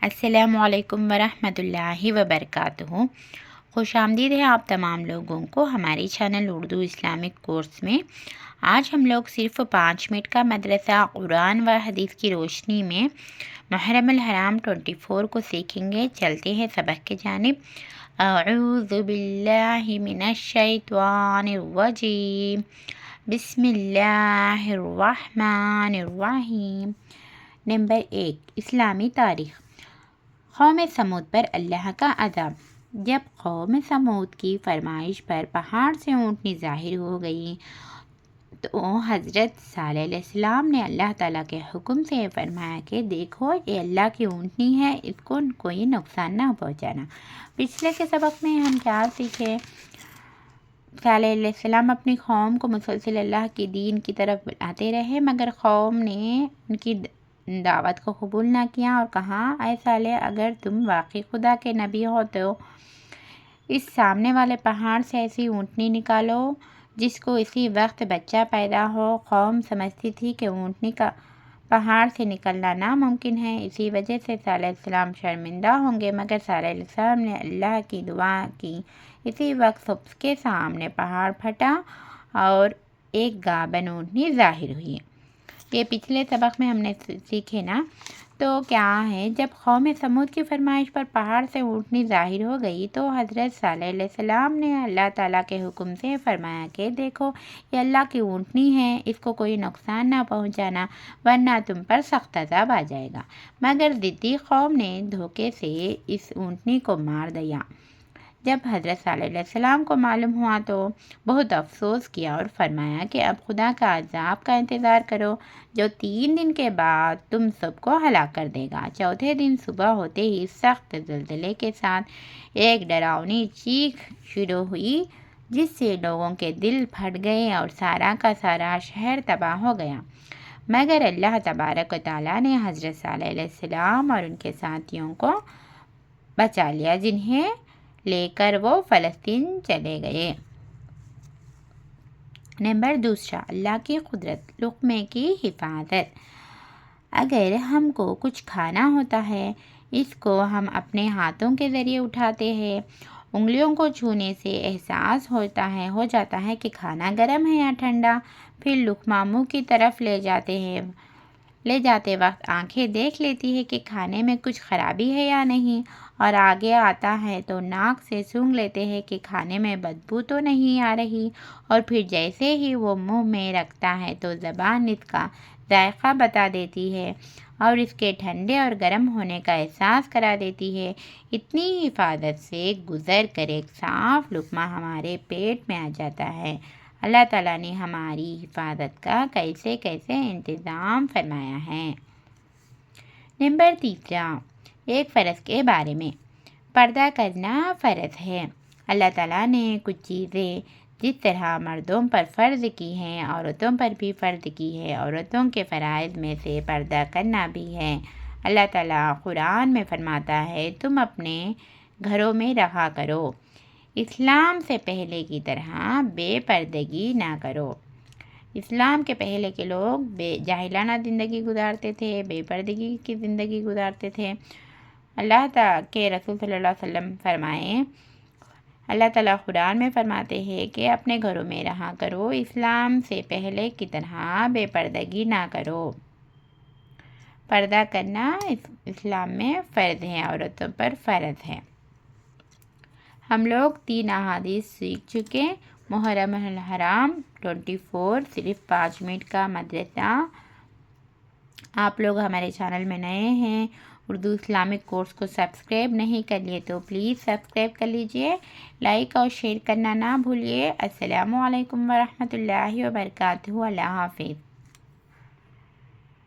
السلام علیکم ورحمۃ اللہ وبرکاتہ۔ خوش آمدید ہے آپ تمام لوگوں کو ہماری چینل اردو اسلامک کورس میں۔ آج ہم لوگ صرف 5 منٹ کا مدرسہ قرآن و حدیث کی روشنی میں محرم الحرام 24 کو سیکھیں گے۔ چلتے ہیں سبق کی جانب۔ اعوذ باللہ من الشیطان الرجیم، بسم اللہ الرحمن الرحیم۔ نمبر 1، اسلامی تاریخ۔ قوم سمود پر اللہ کا عذاب۔ جب قوم سمود کی فرمائش پر پہاڑ سے اونٹنی ظاہر ہو گئی تو حضرت صالح علیہ السلام نے اللہ تعالیٰ کے حکم سے فرمایا کہ دیکھو یہ اللہ کی اونٹنی ہے، اس کو کوئی نقصان نہ پہنچانا۔ پچھلے کے سبق میں ہم کیا سیکھے؟ صالح علیہ السلام اپنی قوم کو مسلسل اللہ کی دین کی طرف بلاتے رہے، مگر قوم نے ان کی دعوت کو قبول نہ کیا اور کہا، اے صالح، اگر تم واقعی خدا کے نبی ہو تو اس سامنے والے پہاڑ سے ایسی اونٹنی نکالو جس کو اسی وقت بچہ پیدا ہو۔ قوم سمجھتی تھی کہ اونٹنی کا پہاڑ سے نکلنا ناممکن ہے، اسی وجہ سے صالح علیہ السلام شرمندہ ہوں گے، مگر صالح علیہ السلام نے اللہ کی دعا کی۔ اسی وقت سب کے سامنے پہاڑ پھٹا اور ایک گابن اونٹنی ظاہر ہوئی۔ یہ پچھلے سبق میں ہم نے سیکھے نا، تو کیا ہے، جب قوم سمود کی فرمائش پر پہاڑ سے اونٹنی ظاہر ہو گئی تو حضرت صالح علیہ السلام نے اللہ تعالیٰ کے حکم سے فرمایا کہ دیکھو یہ اللہ کی اونٹنی ہے، اس کو کوئی نقصان نہ پہنچانا ورنہ تم پر سخت عذاب آ جائے گا۔ مگر ضدی قوم نے دھوکے سے اس اونٹنی کو مار دیا۔ جب حضرت صالح علیہ السلام کو معلوم ہوا تو بہت افسوس کیا اور فرمایا کہ اب خدا کا عذاب کا انتظار کرو جو 3 دن کے بعد تم سب کو ہلاک کر دے گا۔ چوتھے دن صبح ہوتے ہی سخت زلزلے کے ساتھ ایک ڈراؤنی چیخ شروع ہوئی جس سے لوگوں کے دل پھٹ گئے اور سارا کا سارا شہر تباہ ہو گیا، مگر اللہ تبارک و تعالیٰ نے حضرت صالح علیہ السلام اور ان کے ساتھیوں کو بچا لیا، جنہیں لے کر وہ فلسطین چلے گئے۔ نمبر 2، اللہ کی قدرت، لقمے کی حفاظت۔ اگر ہم کو کچھ کھانا ہوتا ہے، اس کو ہم اپنے ہاتھوں کے ذریعے اٹھاتے ہیں، انگلیوں کو چھونے سے احساس ہو جاتا ہے کہ کھانا گرم ہے یا ٹھنڈا، پھر لقمہ منہ کی طرف لے جاتے وقت آنکھیں دیکھ لیتی ہے کہ کھانے میں کچھ خرابی ہے یا نہیں، اور آگے آتا ہے تو ناک سے سونگھ لیتے ہیں کہ کھانے میں بدبو تو نہیں آ رہی، اور پھر جیسے ہی وہ منہ میں رکھتا ہے تو زبان اس کا ذائقہ بتا دیتی ہے اور اس کے ٹھنڈے اور گرم ہونے کا احساس کرا دیتی ہے۔ اتنی حفاظت سے گزر کر ایک صاف لقمہ ہمارے پیٹ میں آ جاتا ہے۔ اللہ تعالیٰ نے ہماری حفاظت کا کیسے انتظام فرمایا ہے۔ نمبر 3، ایک فرض کے بارے میں۔ پردہ کرنا فرض ہے۔ اللہ تعالیٰ نے کچھ چیزیں جس طرح مردوں پر فرض کی ہیں عورتوں پر بھی فرض کی ہے۔ عورتوں کے فرائض میں سے پردہ کرنا بھی ہے۔ اللہ تعالیٰ قرآن میں فرماتا ہے، تم اپنے گھروں میں رہا کرو، اسلام سے پہلے کی طرح بے پردگی نہ کرو۔ اسلام کے پہلے کے لوگ جاہلانہ زندگی گزارتے تھے، بے پردگی کی زندگی گزارتے تھے۔ اللہ تعالیٰ کے رسول صلی اللہ علیہ وسلم فرمائیں، اللہ تعالیٰ قرآن میں فرماتے ہیں کہ اپنے گھروں میں رہا کرو، اسلام سے پہلے کی طرح بے پردگی نہ کرو۔ پردہ کرنا اسلام میں فرض ہے، عورتوں پر فرض ہے۔ ہم لوگ 3 احادیث سیکھ چکے۔ محرم الحرام 24 صرف 5 منٹ کا مدرسہ۔ آپ لوگ ہمارے چینل میں نئے ہیں، اردو اسلامک کورس کو سبسکرائب نہیں کر لیے تو پلیز سبسکرائب کر لیجئے، لائک اور شیئر کرنا نہ بھولیے۔ السلام علیکم ورحمۃ اللہ وبرکاتہ۔ اللہ حافظ۔